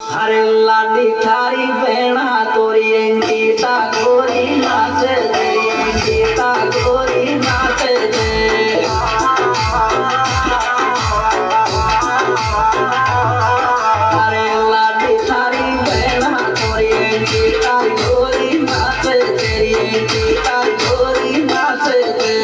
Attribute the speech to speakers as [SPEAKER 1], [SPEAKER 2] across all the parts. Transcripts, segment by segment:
[SPEAKER 1] अरे लाडी थारी बेड़ा तोरी गीता गोरी नाचे तेरी गीता गोरी नाचे दे। अरे लाडी थारी बेड़ा तोरी गीता गोरी नाचे तेरी गीता गोरी नाचे दे।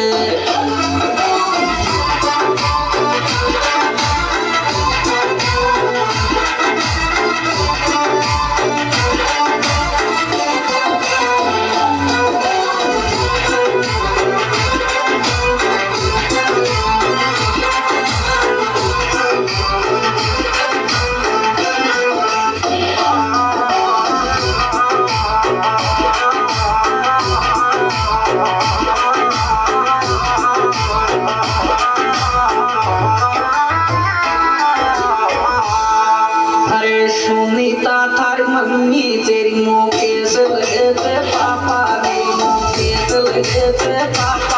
[SPEAKER 1] सुनीता थार मम्मी तेरी मुँह कैसे लगे थे पापा रे मुँह कैसे लगे थे पापा।